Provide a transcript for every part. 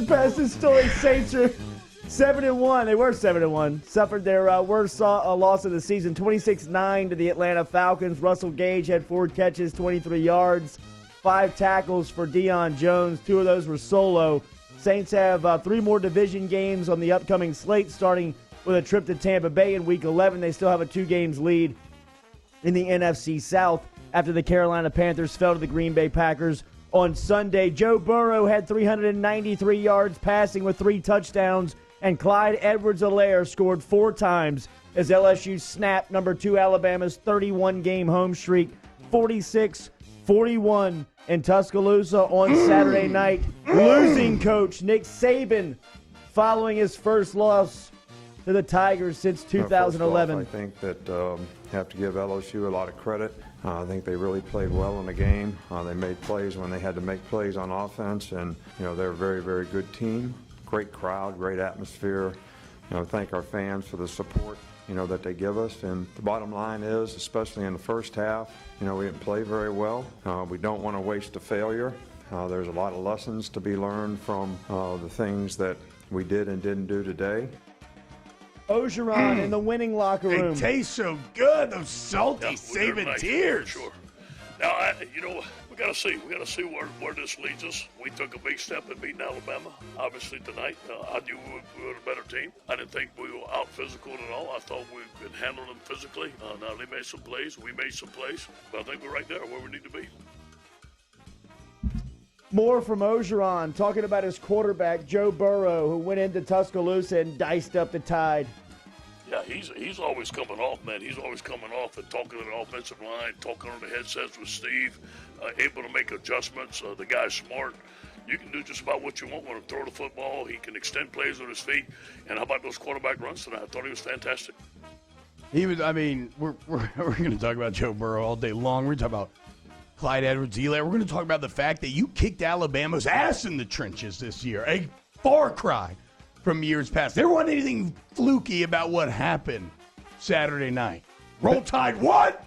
get past this story. Saints are 7-1. They were 7-1. Suffered their worst loss of the season, 26-9 to the Atlanta Falcons. Russell Gage had 4 catches, 23 yards, 5 tackles for Deion Jones. 2 of those were solo. Saints have 3 more division games on the upcoming slate, starting with a trip to Tampa Bay in Week 11. They still have a 2-games lead in the NFC South after the Carolina Panthers fell to the Green Bay Packers on Sunday. Joe Burrow had 393 yards passing with 3 touchdowns, and Clyde Edwards-Helaire scored 4 times as LSU snapped number 2 Alabama's 31-game home streak, 46-41 in Tuscaloosa on Saturday night. Losing coach Nick Saban following his first loss to the Tigers since 2011. First off, I think that have to give LSU a lot of credit. I think they really played well in the game. They made plays when they had to make plays on offense, and they're a very, very good team. Great crowd, great atmosphere. Thank our fans for the support that they give us. And the bottom line is, especially in the first half, we didn't play very well. We don't want to waste a failure. There's a lot of lessons to be learned from the things that we did and didn't do today. Ogeron in the winning locker room. They taste so good, those salty Saban tears. Sure. Now, we got to see. We got to see where this leads us. We took a big step in beating Alabama, obviously, tonight. I knew we were a better team. I didn't think we were out-physical at all. I thought we could handle them physically. Now, they made some plays. We made some plays. But I think we're right there where we need to be. More from Ogeron, talking about his quarterback, Joe Burrow, who went into Tuscaloosa and diced up the Tide. Yeah, he's always coming off, man. He's always coming off and talking to the offensive line, talking on the headsets with Steve, able to make adjustments. The guy's smart. You can do just about what you want with him. Throw the football. He can extend plays with his feet. And how about those quarterback runs tonight? I thought he was fantastic. He was. I mean, we're going to talk about Joe Burrow all day long. We're talking about Clyde Edwards-Helaire. We're going to talk about the fact that you kicked Alabama's ass in the trenches this year. A far cry from years past. There wasn't anything fluky about what happened Saturday night. Roll Tide, what?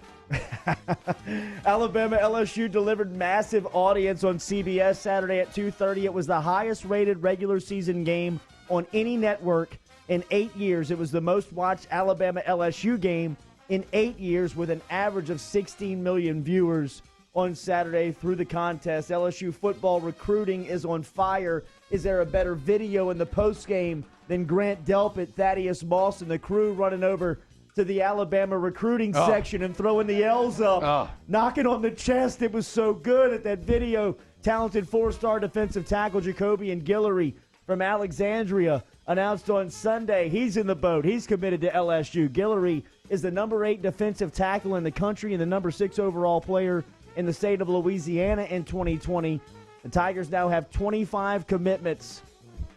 Alabama LSU delivered massive audience on CBS Saturday at 2:30. It was the highest-rated regular season game on any network in 8 years. It was the most watched Alabama LSU game in 8 years, with an average of 16 million viewers on Saturday through the contest. LSU football recruiting is on fire. Is there a better video in the postgame than Grant Delpit, Thaddeus Moss, and the crew running over to the Alabama recruiting section and throwing the L's up, knocking on the chest? It was so good at that video. Talented 4-star defensive tackle Jacoby and Guillory from Alexandria announced on Sunday he's in the boat. He's committed to LSU. Guillory is the number 8 defensive tackle in the country and the number 6 overall player in the state of Louisiana in 2020. The Tigers now have 25 commitments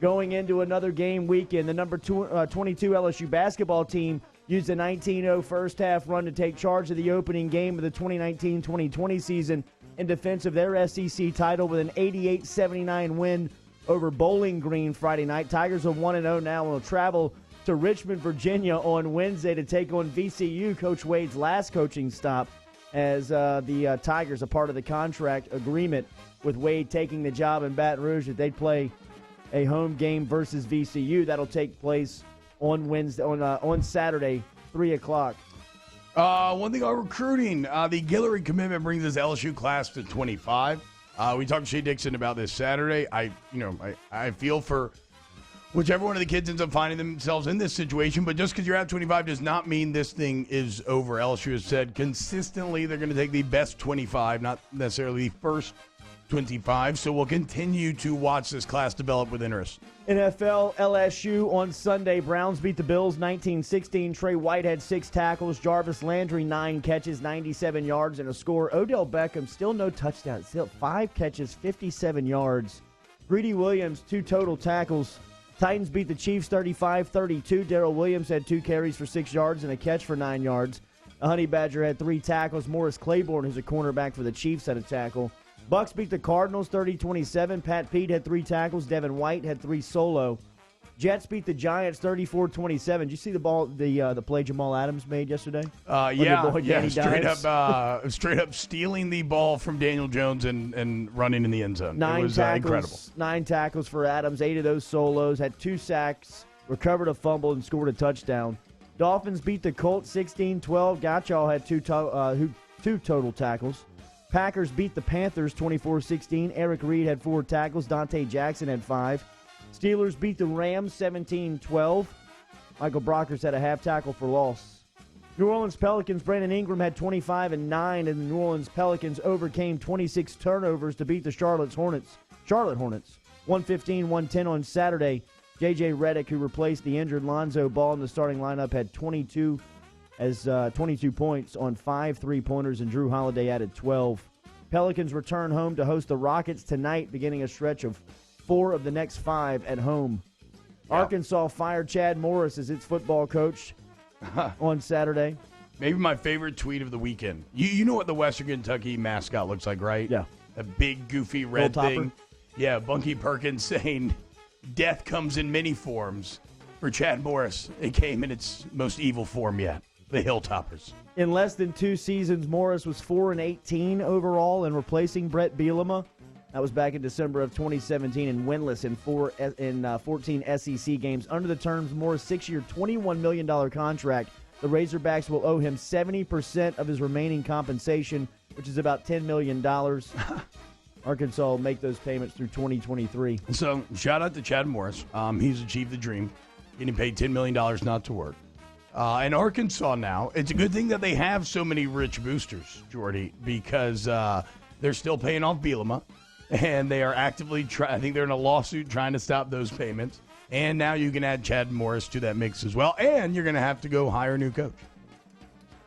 going into another game weekend. The number 22 LSU basketball team used a 19-0 first-half run to take charge of the opening game of the 2019-2020 season in defense of their SEC title with an 88-79 win over Bowling Green Friday night. Tigers are 1-0 now and will travel to Richmond, Virginia on Wednesday to take on VCU, Coach Wade's last coaching stop, as the Tigers, a part of the contract agreement with Wade taking the job in Baton Rouge, that they'd play a home game versus VCU. That'll take place on Wednesday, on Saturday, 3 o'clock. One thing on recruiting, the Guillory commitment brings this LSU class to 25. We talked to Shea Dixon about this Saturday. I feel for whichever one of the kids ends up finding themselves in this situation, but just because you're at 25 does not mean this thing is over. LSU has said consistently they're going to take the best 25, not necessarily the first 25, so we'll continue to watch this class develop with interest. NFL LSU on Sunday. Browns beat the Bills 19-16. Trey White had 6 tackles. Jarvis Landry 9 catches, 97 yards, and a score. Odell Beckham still no touchdowns. Still 5 catches, 57 yards. Greedy Williams 2 total tackles. Titans beat the Chiefs 35-32. Darrell Williams had 2 carries for 6 yards and a catch for 9 yards. The Honey Badger had 3 tackles. Morris Claiborne, who's a cornerback for the Chiefs, had a tackle. Bucks beat the Cardinals 30-27. Pat Pete had 3 tackles. Devin White had 3 solo. Jets beat the Giants 34-27. Did you see the play Jamal Adams made yesterday? Yeah, straight up stealing the ball from Daniel Jones and running in the end zone. It was incredible. 9 tackles for Adams, 8 of those solos, had 2 sacks, recovered a fumble, and scored a touchdown. Dolphins beat the Colts 16-12. Gotchall had 2 total tackles. Packers beat the Panthers 24-16. Eric Reed had 4 tackles. Dante Jackson had 5. Steelers beat the Rams 17-12. Michael Brockers had a half tackle for loss. New Orleans Pelicans, Brandon Ingram had 25 and 9, and the New Orleans Pelicans overcame 26 turnovers to beat the Charlotte Hornets. 115-110 on Saturday. J.J. Redick, who replaced the injured Lonzo Ball in the starting lineup, had 22 points on 5 3-pointers, and Drew Holiday added 12. Pelicans return home to host the Rockets tonight, beginning a stretch of 4 of the next 5 at home. Yeah. Arkansas fired Chad Morris as its football coach on Saturday. Maybe my favorite tweet of the weekend. You know what the Western Kentucky mascot looks like, right? Yeah. A big, goofy red thing. Yeah, Bunky Perkins saying, "Death comes in many forms." For Chad Morris, it came in its most evil form yet. The Hilltoppers. In less than 2 seasons, Morris was 4-18 overall and replacing Brett Bielema. That was back in December of 2017 and winless in 14 SEC games. Under the terms, Morris' 6-year, $21 million contract. The Razorbacks will owe him 70% of his remaining compensation, which is about $10 million. Arkansas will make those payments through 2023. So, shout out to Chad Morris. He's achieved the dream, getting paid $10 million not to work. And Arkansas now, it's a good thing that they have so many rich boosters, Jordy, because they're still paying off Bielema, and they are actively I think they're in a lawsuit trying to stop those payments. And now you can add Chad Morris to that mix as well, and you're going to have to go hire a new coach.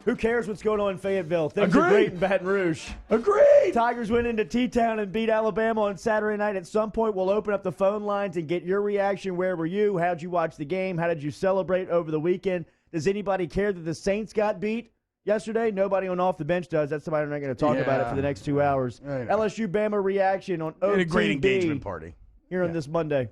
Who cares what's going on in Fayetteville? Things are great in Baton Rouge. Agreed! Tigers went into T-Town and beat Alabama on Saturday night. At some point, we'll open up the phone lines and get your reaction. Where were you? How'd you watch the game? How did you celebrate over the weekend? Does anybody care that the Saints got beat yesterday? Nobody on Off the Bench does. That's somebody I'm not going to talk about it for the next 2 hours. LSU Bama reaction on OTB. A great engagement party. Here on this Monday.